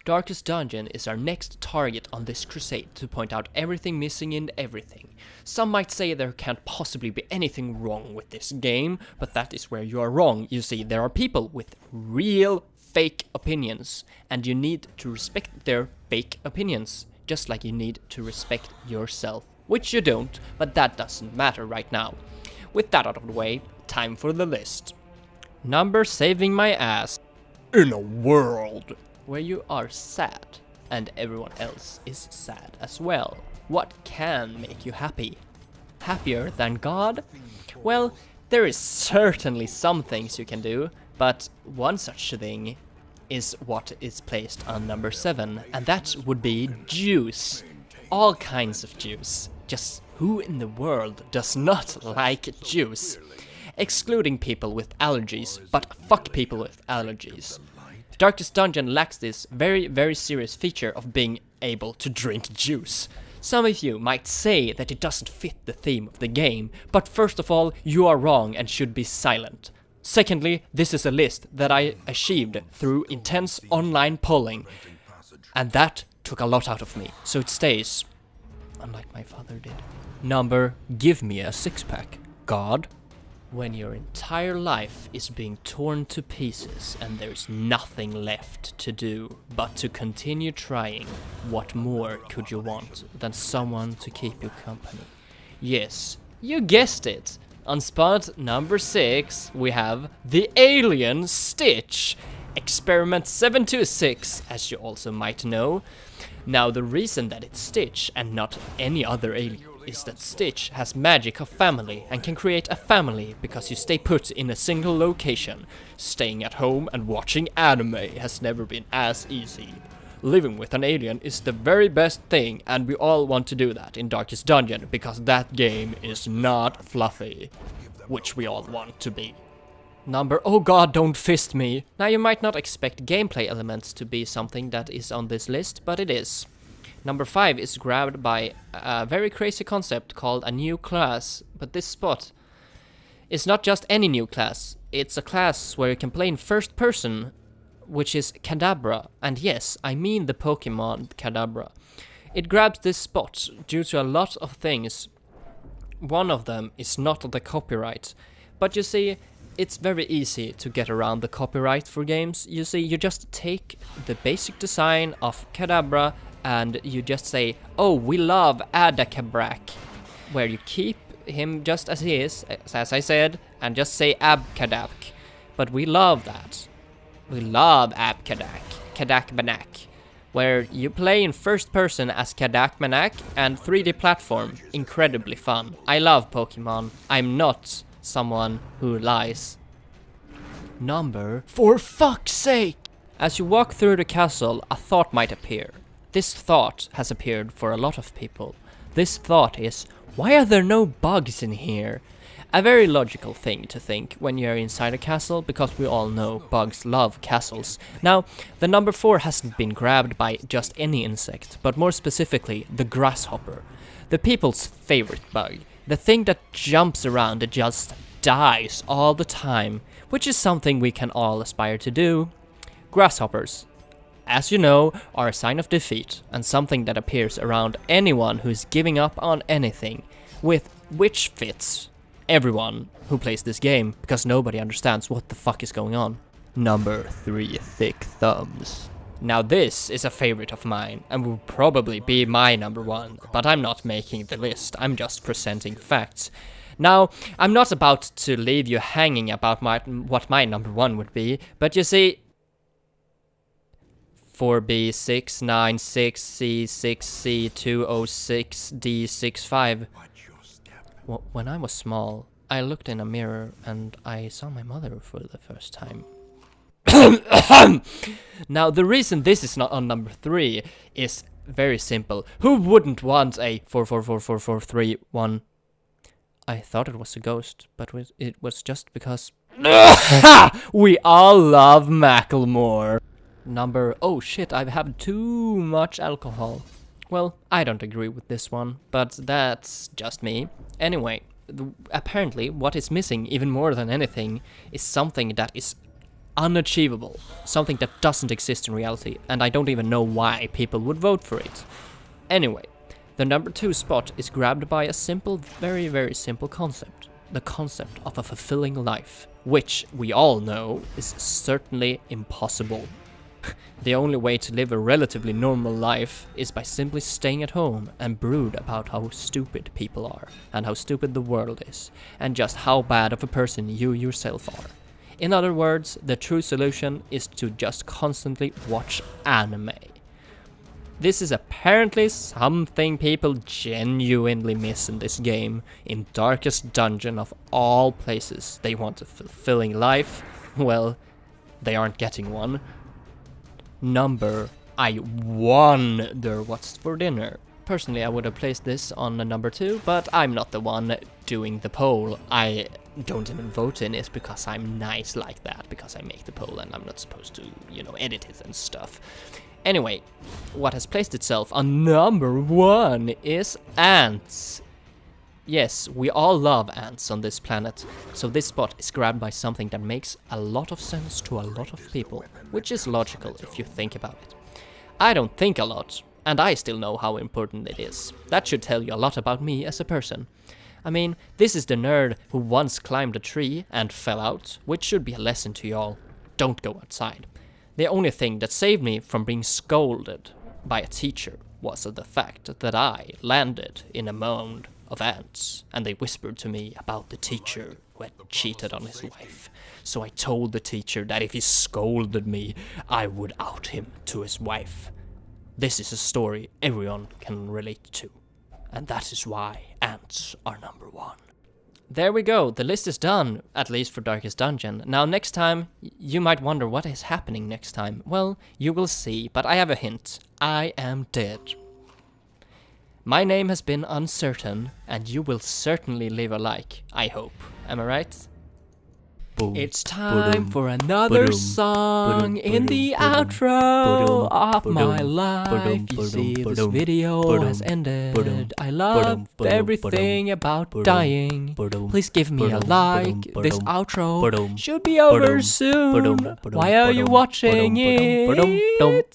Darkest Dungeon is our next target on this crusade to point out everything missing in everything. Some might say there can't possibly be anything wrong with this game, but that is where you are wrong. You see, there are people with real fake opinions, and you need to respect their fake opinions, just like you need to respect yourself. Which you don't, but that doesn't matter right now. With that out of the way, time for the list. Number saving my ass. In a world where you are sad and everyone else is sad as well, what can make you happy? Happier than God? Well, there is certainly some things you can do, but one such thing is what is placed on number 7, and that would be juice. All kinds of juice. Just who in the world does not like juice? Excluding people with allergies, but fuck people with allergies. Darkest Dungeon lacks this very, very serious feature of being able to drink juice. Some of you might say that it doesn't fit the theme of the game, but first of all, you are wrong and should be silent. Secondly, this is a list that I achieved through intense online polling, and that took a lot out of me, so it stays, unlike my father did. Number, give me a six-pack, God. When your entire life is being torn to pieces and there's nothing left to do but to continue trying, what more could you want than someone to keep you company? Yes, you guessed it. On spot number 6, we have the alien Stitch. Experiment 726, as you also might know. Now, the reason that it's Stitch and not any other alien is that Stitch has magic of family and can create a family because you stay put in a single location. Staying at home and watching anime has never been as easy. Living with an alien is the very best thing, and we all want to do that in Darkest Dungeon because that game is not fluffy, which we all want to be. Number, oh god, don't fist me. Now, you might not expect gameplay elements to be something that is on this list, but it is. Number 5 is grabbed by a very crazy concept called a new class, but this spot is not just any new class. It's a class where you can play in first person, which is Kadabra, and yes, I mean the Pokemon Kadabra. It grabs this spot due to a lot of things. One of them is not the copyright, but you see, it's very easy to get around the copyright for games. You see, you just take the basic design of Kadabra and you just say, oh, we love Adakabrak, where you keep him just as he is, as I said, and just say Abkadak. But we love that. We love Abkadak, Kadakbanak, where you play in first person as Kadakbanak and 3D platform. Incredibly fun. I love Pokemon. I'm not someone who lies. Number, for fuck's sake! As you walk through the castle, a thought might appear. This thought has appeared for a lot of people. This thought is, why are there no bugs in here? A very logical thing to think when you're inside a castle, because we all know bugs love castles. Now, the number 4 hasn't been grabbed by just any insect, but more specifically, the grasshopper. The people's favorite bug. The thing that jumps around and just dies all the time, which is something we can all aspire to do. Grasshoppers, as you know, are a sign of defeat, and something that appears around anyone who is giving up on anything, which fits everyone who plays this game, because nobody understands what the fuck is going on. Number 3, thick thumbs. Now this is a favorite of mine, and will probably be my number 1, but I'm not making the list, I'm just presenting facts. Now, I'm not about to leave you hanging about what my number 1 would be, but you see, 4B696C6C206D65. When I was small, I looked in a mirror and I saw my mother for the first time. Now, the reason this is not on number 3 is very simple. Who wouldn't want a 444431? I thought it was a ghost, but it was just because we all love Macklemore. Number, oh shit, I've had too much alcohol. Well, I don't agree with this one, but that's just me. Anyway, apparently what is missing even more than anything is something that is unachievable, something that doesn't exist in reality, and I don't even know why people would vote for it. Anyway, the number 2 spot is grabbed by a simple, very, very simple concept. The concept of a fulfilling life, which we all know is certainly impossible. The only way to live a relatively normal life is by simply staying at home and brood about how stupid people are, and how stupid the world is, and just how bad of a person you yourself are. In other words, the true solution is to just constantly watch anime. This is apparently something people genuinely miss in this game, in Darkest Dungeon of all places. They want a fulfilling life. Well, they aren't getting one. I wonder what's for dinner. Personally, I would have placed this on the number 2, but I'm not the one doing the poll. I don't even vote in it because I'm nice like that, because I make the poll and I'm not supposed to, edit it and stuff. Anyway, what has placed itself on number 1 is ants. Yes, we all love ants on this planet, so this spot is grabbed by something that makes a lot of sense to a lot of people, which is logical if you think about it. I don't think a lot, and I still know how important it is. That should tell you a lot about me as a person. I mean, this is the nerd who once climbed a tree and fell out, which should be a lesson to y'all. Don't go outside. The only thing that saved me from being scolded by a teacher was the fact that I landed in a mound of ants, and they whispered to me about the teacher who had cheated on his wife. So I told the teacher that if he scolded me, I would out him to his wife. This is a story everyone can relate to, and that is why ants are number 1. There we go, the list is done, at least for Darkest Dungeon. Now next time, you might wonder what is happening next time. Well, you will see, but I have a hint. I am dead. My name has been uncertain, and you will certainly live a like, I hope. Am I right? It's time for another song in the outro of my life. You see, this video has ended. I love everything about dying. Please give me a like. This outro should be over soon. Why are you watching it?